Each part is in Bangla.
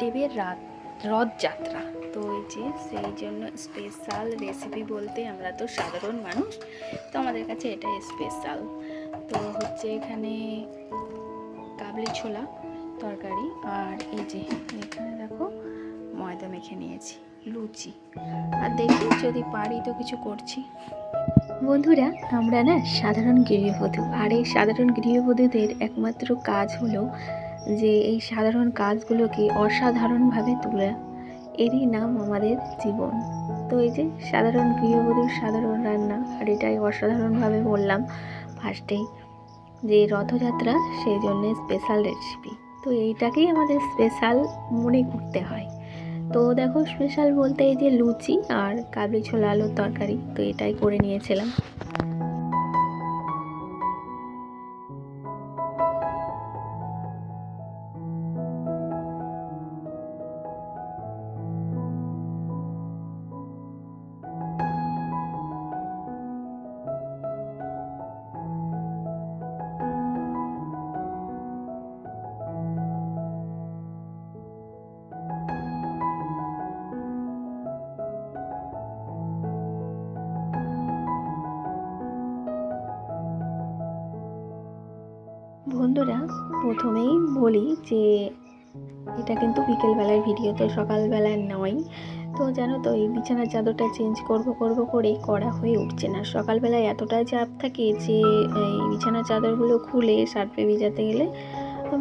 দেবের রথযাত্রা। তো এই যে সেই জন্য স্পেশাল রেসিপি বলতে আমরা তো সাধারণ মানুষ, তো আমাদের কাছে এটা স্পেশাল। তো হচ্ছে এখানে কাবলি ছোলা তরকারি, আর এই যে এখানে দেখো ময়দা মেখে নিয়েছি, লুচি, আর দেখি যদি পারি তো কিছু করছি। বন্ধুরা, আমরা না সাধারণ গৃহবধূ, আর এই সাধারণ গৃহবধূদের একমাত্র কাজ হলো যে এই সাধারণ কাজগুলোকে অসাধারণভাবে তোলা, এরই নাম আমাদের জীবন। তো এই যে সাধারণ গৃহবধূর সাধারণ রান্না, আর এটাই অসাধারণভাবে বললাম ফার্স্টেই যে রথযাত্রা, সেই জন্যে স্পেশাল রেসিপি। তো এইটাকেই আমাদের স্পেশাল মনে করতে হয়। তো দেখো স্পেশাল বলতে এই যে লুচি আর কাবলি ছোলা আলুর তরকারি, তো এটাই করে নিয়েছিলাম। বন্ধুরা, প্রথমেই বলি যে এটা কিন্তু বিকেলবেলার ভিডিও, তো সকালবেলার নয়। তো জানো তো এই বিছানার চাদরটা চেঞ্জ করব করেই করা হয়ে উঠছে না। সকালবেলায় এতটাই চাপ থাকে যে এই বিছানার চাদরগুলো খুলে সার্ফে ভিজাতে গেলে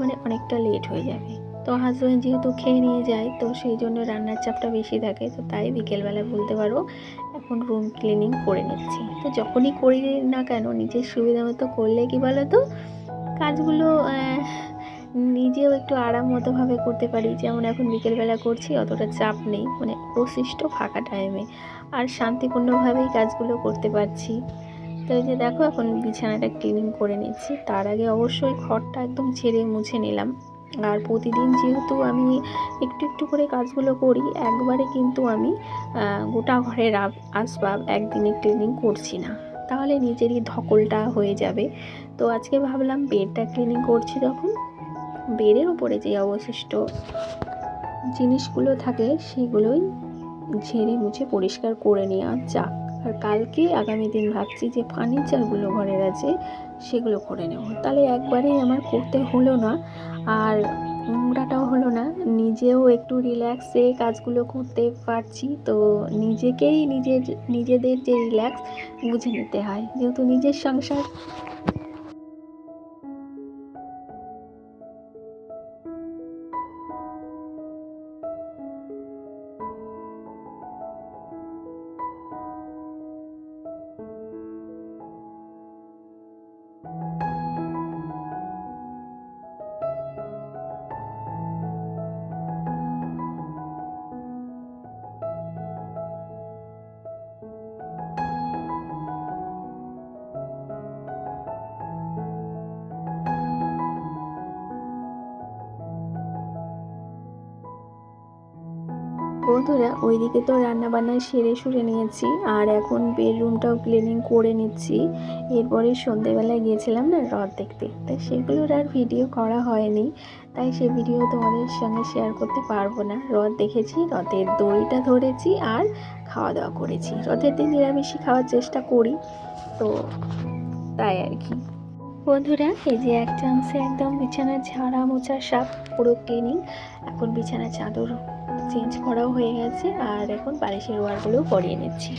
মানে অনেকটা লেট হয়ে যাবে। তো হাজব্যান্ড যেহেতু খেয়ে নিয়ে যায়, তো সেই জন্য রান্নার চাপটা বেশি থাকে। তো তাই বিকেলবেলা বলতে পারো এখন রুম ক্লিনিং করে নিচ্ছি। তো যখনই করি না কেন নিজের সুবিধা মতো করলে কি বলো তো কাজগুলো নিজেও একটু আরাম মতোভাবে করতে পারি। যেমন এখন বিকেলবেলা করছি, অতটা চাপ নেই, মানে অবশিষ্ট ফাঁকা টাইমে আর শান্তিপূর্ণভাবেই কাজগুলো করতে পারছি। তো এই যে দেখো এখন বিছানাটা ক্লিনিং করে নিচ্ছি। তার আগে অবশ্যই ঘরটা একদম ঝেড়ে মুছে নিলাম। আর প্রতিদিন যেহেতু আমি একটু একটু করে কাজগুলো করি, একবারে কিন্তু আমি গোটা ঘরের আসবাব একদিনে ক্লিনিং করছি না, তাহলে নিজেরই ধকলটা হয়ে যাবে। তো আজকে ভাবলাম বেডটা ক্লিনিং করছি, তখন বেডের উপরে যে অবশিষ্ট জিনিসগুলো থাকে সেগুলোই ঝেড়ে মুছে পরিষ্কার করে নেওয়া যাক। আর কালকে আগামী দিন ভাবছি যে ফার্নিচারগুলো ঘরের আছে সেগুলো করে নেব, তাহলে একবারেই আমার করতে হলো না, আর নোংরাটাও হলো না, নিজেও একটু রিল্যাক্সে কাজগুলো করতে পারছি। তো নিজেকেই নিজেদের যে রিল্যাক্স বুঝে নিতে হয়, যেহেতু নিজের সংসার। বন্ধুরা, ওইদিকে তো রান্নাবান্না সেরে সুরে নিয়েছি, আর এখন বেডরুমটাও ক্লিনিং করে নিচ্ছি। এরপরে সন্ধেবেলায় গিয়েছিলাম না রথ দেখতে, তাই সেগুলোর আর ভিডিও করা হয়নি, তাই সে ভিডিও তোমাদের সঙ্গে শেয়ার করতে পারবো না। রথ দেখেছি, রথের দড়িটা ধরেছি, আর খাওয়া দাওয়া করেছি। রথের দিন নিরামিষই খাওয়ার চেষ্টা করি, তো তাই আর কি। বন্ধুরা, এই যে এক চান্সে একদম বিছানা ঝাড়া মোছা সাপ পুরো ক্লিনিং। এখন বিছানা চাদর চেঞ্জ করাও হয়ে গেছে, আর এখন বালিশের ওয়ারগুলো পরিয়ে নিচ্ছি।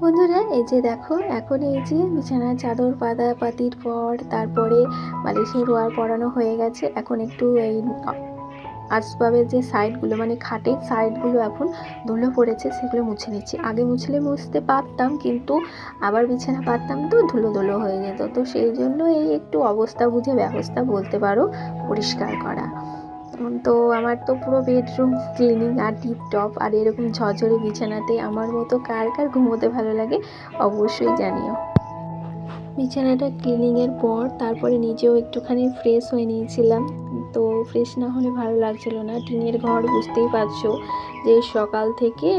বন্ধুরা, এই যে দেখো এখন এই যে বিছানার চাদর পাতির পর তারপরে বালিশের ওয়ার পরানো হয়ে গেছে। এখন একটু এই আসবাবের যে সাইডগুলো, মানে খাটের সাইডগুলো এখন ধুলো পড়েছে, সেগুলো মুছে নিচ্ছি। আগে মুছতে পারতাম, কিন্তু আবার বিছানা পাততাম তো ধুলো ধুলো হয়ে যেত। তো সেই জন্য এই একটু অবস্থা বুঝে ব্যবস্থা বলতে পারো পরিষ্কার করা। তো আমার তো পুরো বেডরুম ক্লিনিং আর টিপটপ, আর এরকম ঝরঝরে বিছানাতে আমার মতো কার কার ঘুমোতে ভালো লাগে অবশ্যই জানিও। বিছানাটা ক্লিনিংয়ের পর তারপরে নিজেও একটুখানি ফ্রেশ হয়ে নিয়েছিলাম। তো ফ্রেশ না হলে ভালো লাগছিল না। টিনের ঘর, বুঝতেই পারছো যে সকাল থেকে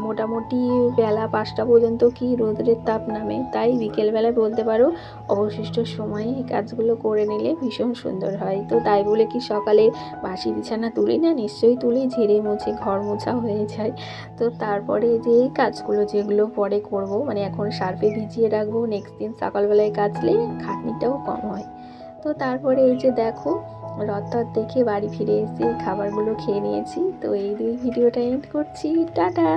মোটামুটি বেলা 5টা পর্যন্ত কি রোদের তাপ নামে, তাই বিকেলবেলা বলতে পারো অবশিষ্ট সময়ে এই কাজগুলো করে নিলে ভীষণ সুন্দর হয়। তো তাই বলে কি সকালে বাসি বিছানা তুলি না, নিশ্চয়ই তুলি, ঝেড়ে মুছে ঘর মোছা হয়ে যায়। তো তারপরে যে এই কাজগুলো যেগুলো পরে করব, মানে এখন সার্ফে ভিজিয়ে রাখবো, নেক্সট দিন সকালবেলায় কাচলে খাটনিটাও কম হয়। তো তারপরে এই যে দেখো রথ দেখে বাড়ি ফিরে এসে খাবারগুলো খেয়ে নিয়েছি। তো এই দিয়ে ভিডিওটা এন্ড করছি। টাটা।